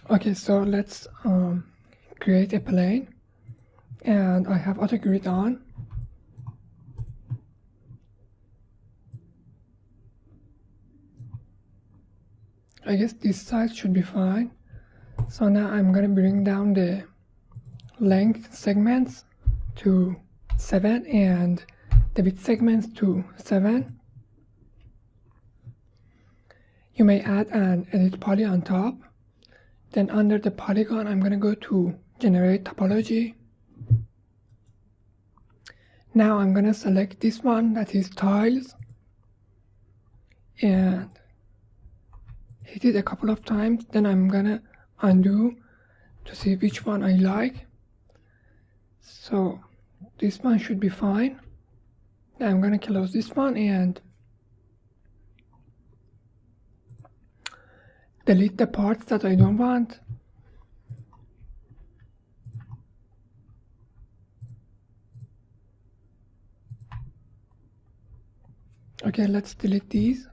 Okay, so let's create a plane, and I have AutoGrid on. I guess this side should be fine. So now I'm gonna bring down the length segments to 7 and the width segments to 7. You may add an edit poly on top. Then under the polygon, I'm gonna go to generate topology. Now I'm gonna select this one, that is tiles, and hit it a couple of times. Then I'm gonna undo to see which one I like. So this one should be fine. Now I'm gonna close this one and delete the parts that I don't want. Okay, let's delete these.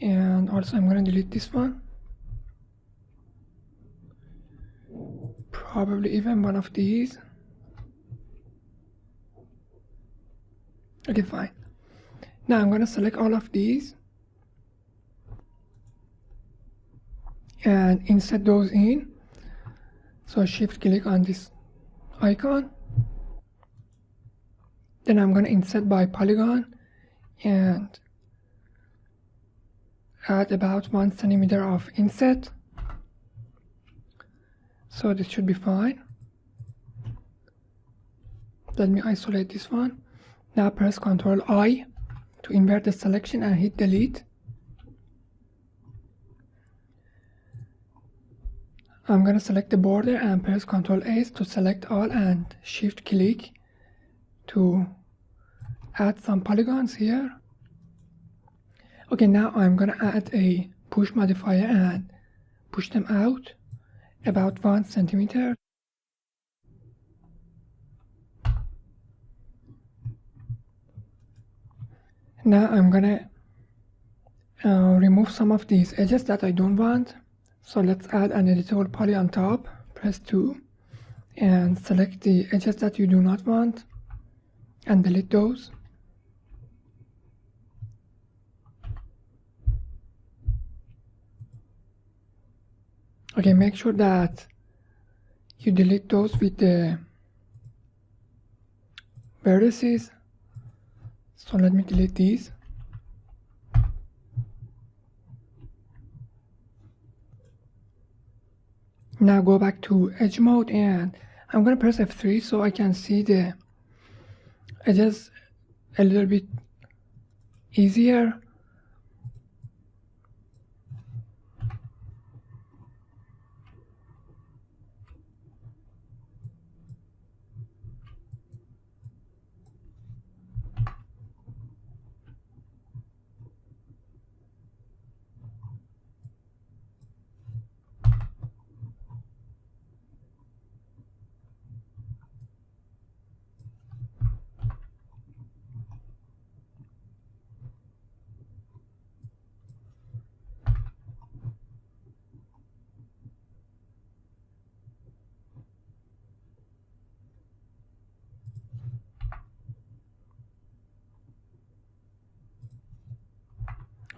And also I'm gonna delete this one. Probably even one of these. Okay, fine. Now I'm gonna select all of these and insert those in. So shift click on this icon. Then I'm gonna insert by polygon and add about 1 centimeter of inset. So this should be fine. Let me isolate this one. Now press Ctrl I to invert the selection and hit delete. I'm gonna select the border and press Ctrl S to select all and shift click to add some polygons here. Okay, now I'm gonna add a push modifier and push them out about 1 centimeter. Now I'm gonna remove some of these edges that I don't want. So let's add an editable poly on top. Press 2 and select the edges that you do not want and delete those. Okay, make sure that you delete those with the vertices. So let me delete these. Now go back to edge mode and I'm gonna press F3 so I can see the edges a little bit easier.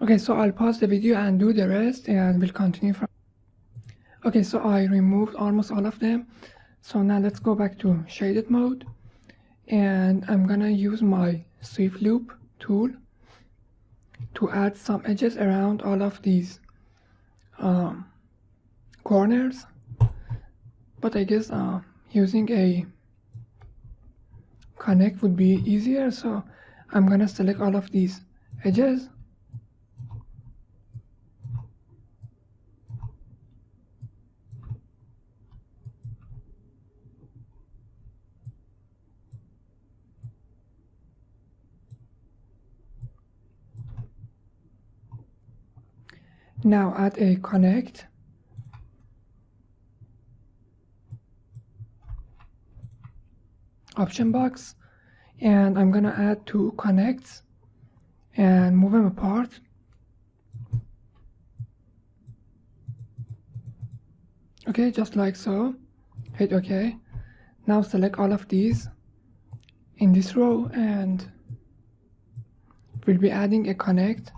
Okay, so I'll pause the video and do the rest and we'll continue from. Okay, so I removed almost all of them. So now let's go back to shaded mode and I'm gonna use my sweep loop tool to add some edges around all of these corners. But I guess using a connect would be easier, so I'm gonna select all of these edges. Now add a connect. Option box, and I'm gonna add 2 connects and move them apart. Okay, just like so. Hit OK. Now select all of these in this row and we'll be adding a connect.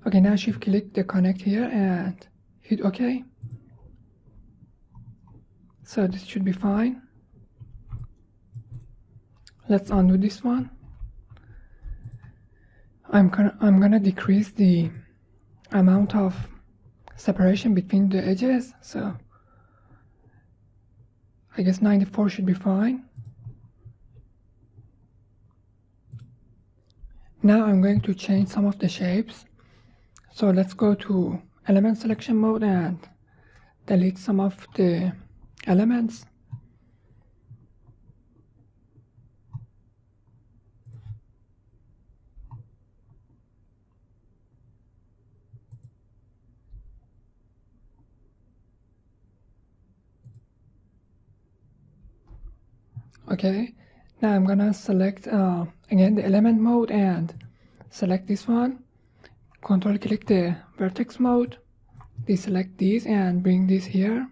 Okay, now shift click the connect here and hit OK. So this should be fine. Let's undo this one. I'm gonna decrease the amount of separation between the edges, so I guess 94 should be fine. Now I'm going to change some of the shapes. So let's go to element selection mode and delete some of the elements. Okay, now I'm gonna select again the element mode and select this one. Control click the vertex mode, deselect these and bring this here.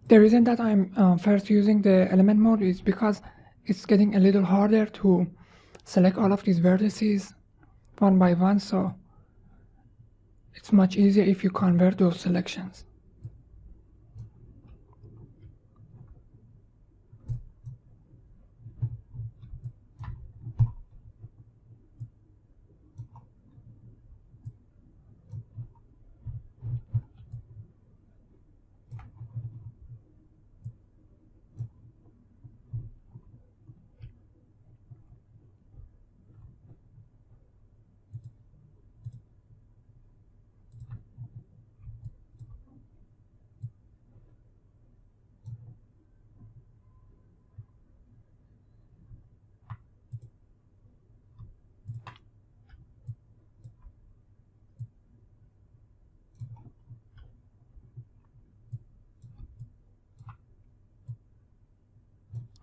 The reason that I'm first using the element mode is because it's getting a little harder to select all of these vertices one by one, so it's much easier if you convert those selections.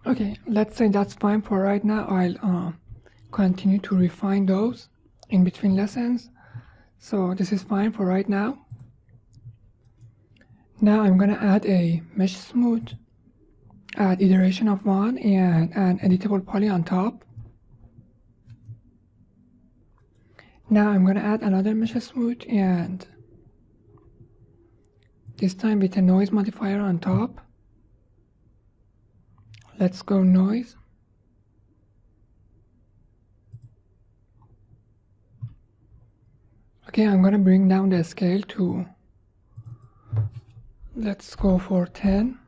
Okay, let's say that's fine for right now. I'll continue to refine those in between lessons. So this is fine for right now. Now I'm gonna add a mesh smooth, add iteration of 1 and an editable poly on top. Now I'm gonna add another mesh smooth and this time with a noise modifier on top. Let's go noise. Okay, I'm gonna bring down the scale to, let's go for 10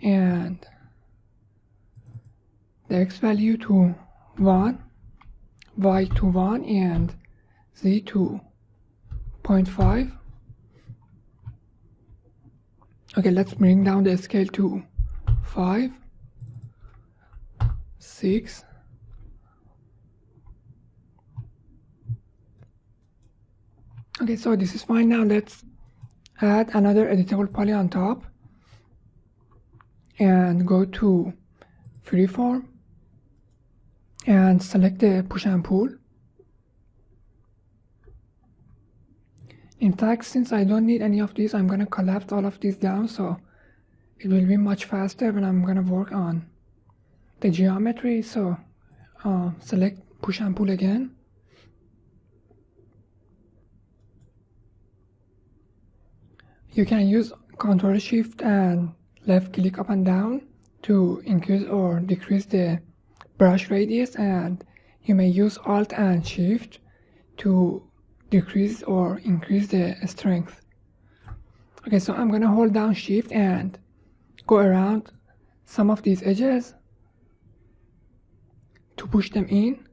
and the X value to 1, Y to 1 and Z to 0.5. Okay, let's bring down the scale to 5, 6, okay, so this is fine. Now let's add another editable poly on top and go to freeform and select the push and pull. In fact, since I don't need any of these, I'm gonna collapse all of these down, so it will be much faster when I'm gonna work on the geometry. So select push and pull again. You can use Ctrl Shift and left click up and down to increase or decrease the brush radius, and you may use Alt and Shift to decrease or increase the strength. Okay, so I'm gonna hold down Shift and go around some of these edges to push them in.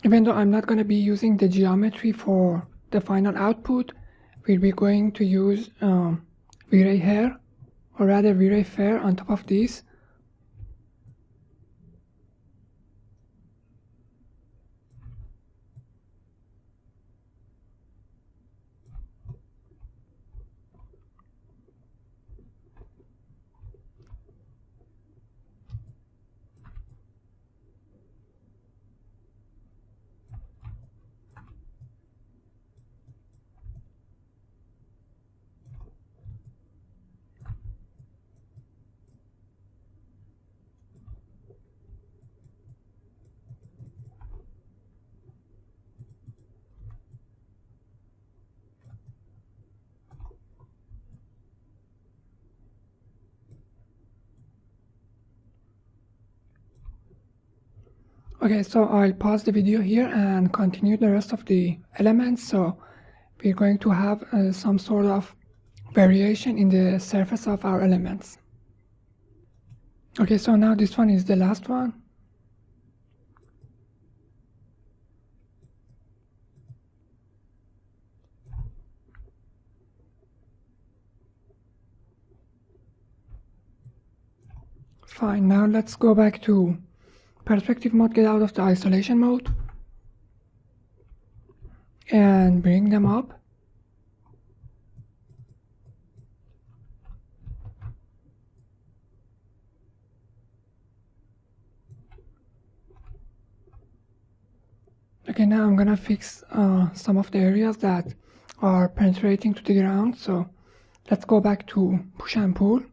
Even though I'm not going to be using the geometry for the final output, we'll be going to use V-Ray hair, or rather V-Ray fair on top of this. Okay, so I'll pause the video here and continue the rest of the elements. So we're going to have some sort of variation in the surface of our elements. Okay, so now this one is the last one. Fine, now let's go back to perspective mode, get out of the isolation mode, and bring them up. Okay, now I'm gonna fix some of the areas that are penetrating to the ground. So let's go back to push and pull.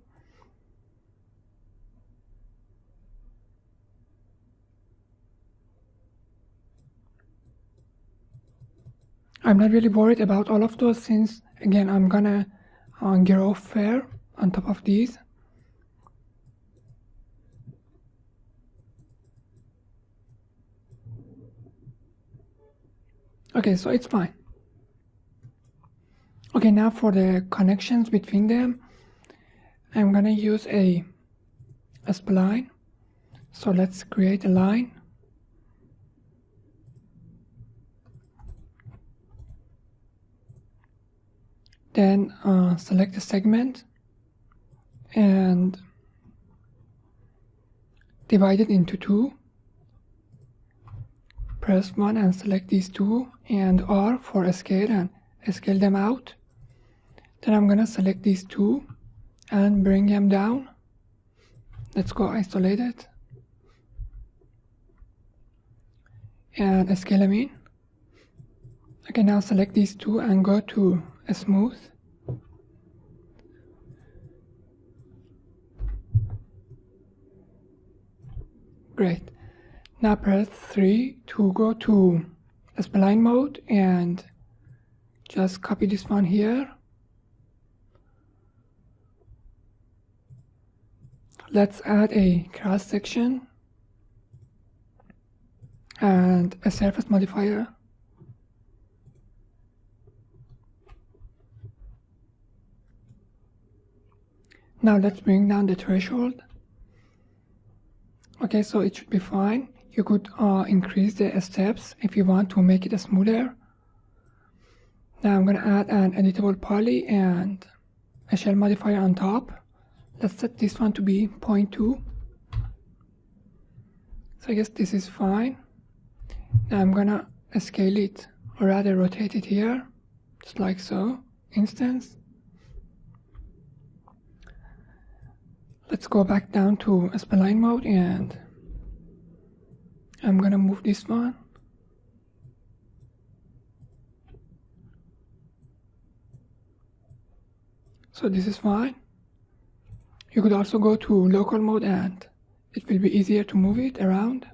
I'm not really worried about all of those, since again I'm gonna grow fair on top of these. Okay, so it's fine. Okay, now for the connections between them, I'm gonna use a spline. So let's create a line. Then select the segment and divide it into two. Press 1 and select these two, and R for scale, and scale them out. Then I'm gonna select these two and bring them down. Let's go isolate it and scale them in. Okay, now select these two and go to smooth. Great. Now press 3 to go to spline mode and just copy this one here. Let's add a cross section and a surface modifier. Now let's bring down the threshold. Okay, so it should be fine. You could increase the steps if you want to make it smoother. Now I'm going to add an editable poly and a shell modifier on top. Let's set this one to be 0.2. So I guess this is fine. Now I'm going to scale it, or rather rotate it here, just like so. Instance. Let's go back down to spline mode, and I'm gonna move this one. So this is fine. You could also go to local mode and it will be easier to move it around.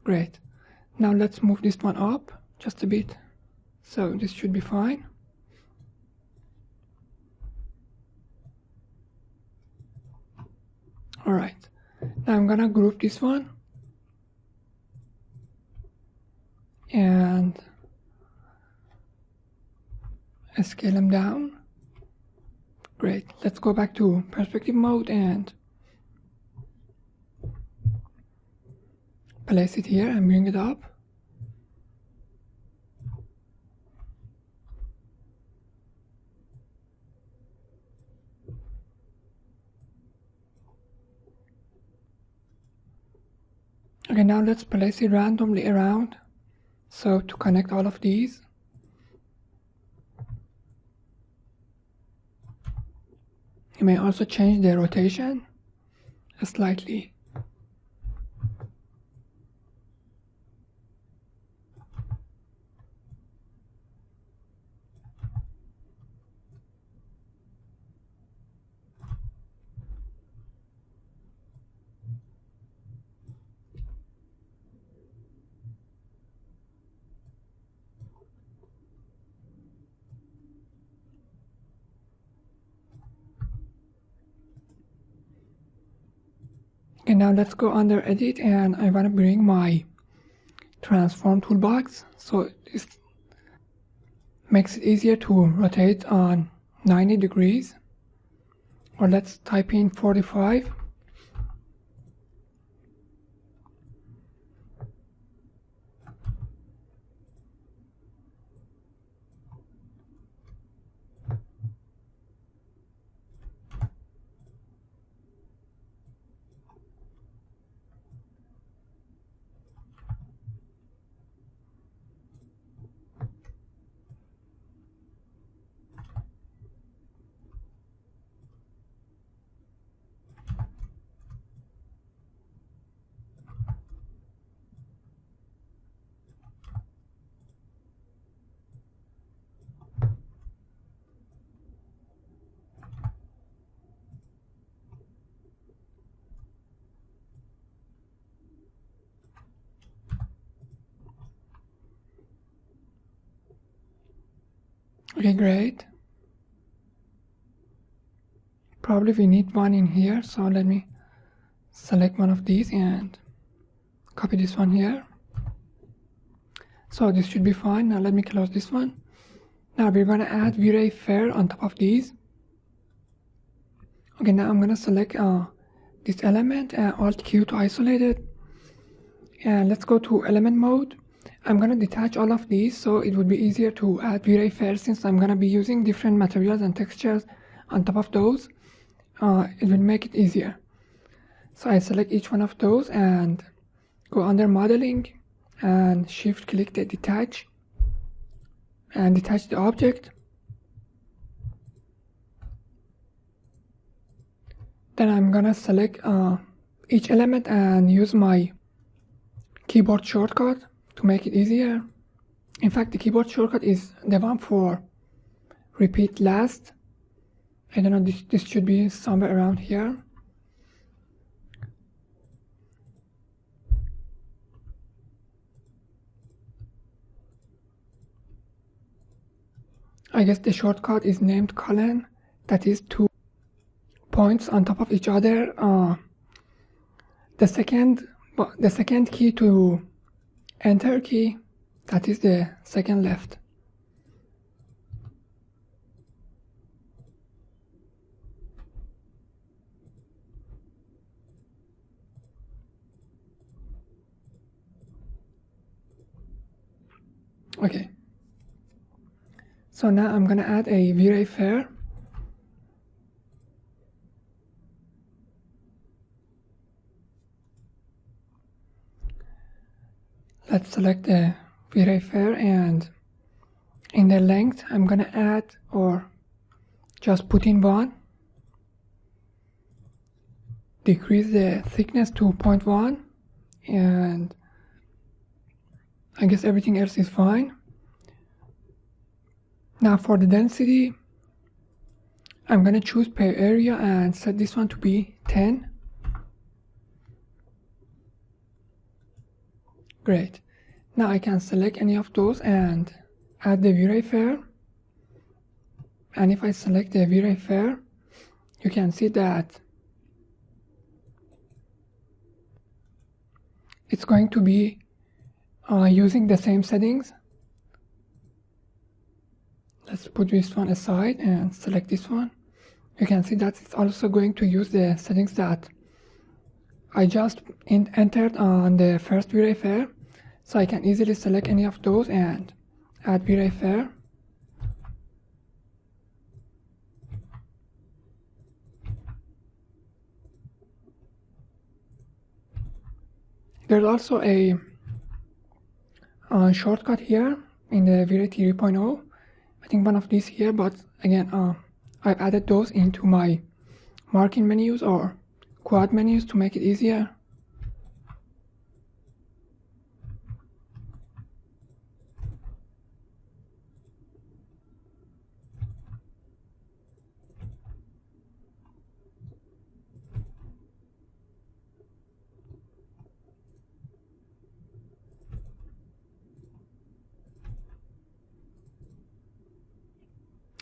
Great. Now let's move this one up just a bit. So this should be fine. Alright. Now I'm gonna group this one and scale them down. Great. Let's go back to perspective mode and place it here and bring it up. Okay, now let's place it randomly around. So to connect all of these. You may also change the rotation slightly. Okay, now let's go under edit and I want to bring my transform toolbox, so this makes it easier to rotate on 90 degrees, or let's type in 45. Okay, great. Probably we need one in here, so let me select one of these and copy this one here. So this should be fine. Now let me close this one. Now we're going to add V-Ray Fair on top of these. Okay, now I'm going to select this element and Alt-Q to isolate it. And let's go to element mode. I'm going to detach all of these so it would be easier to add V-Ray Fair, since I'm going to be using different materials and textures on top of those. It will make it easier. So I select each one of those and go under modeling and shift click the detach and detach the object. Then I'm gonna select each element and use my keyboard shortcut to make it easier. In fact, the keyboard shortcut is the one for repeat last. I don't know, this should be somewhere around here. I guess the shortcut is named colon, that is 2 points on top of each other. The second key to enter key, that is the second left. Okay. So now I'm gonna add a V-Ray Fair. Let's select the V-Ray Fair, and in the length I'm gonna add, or just put in 1. Decrease the thickness to 0.1, and I guess everything else is fine. Now for the density, I'm gonna choose per area and set this one to be 10. Great. Now I can select any of those and add the V-Ray FAIR. And if I select the V-Ray FAIR, you can see that it's going to be using the same settings. Let's put this one aside and select this one. You can see that it's also going to use the settings that I just entered on the first V-Ray FAIR. So I can easily select any of those and add V-Ray FAIR. There's also a shortcut here in the V-Ray 3.0. I think one of these here, but again, I've added those into my marking menus or quad menus to make it easier.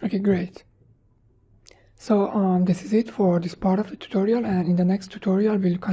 Okay, great. So this is it for this part of the tutorial, and in the next tutorial we'll continue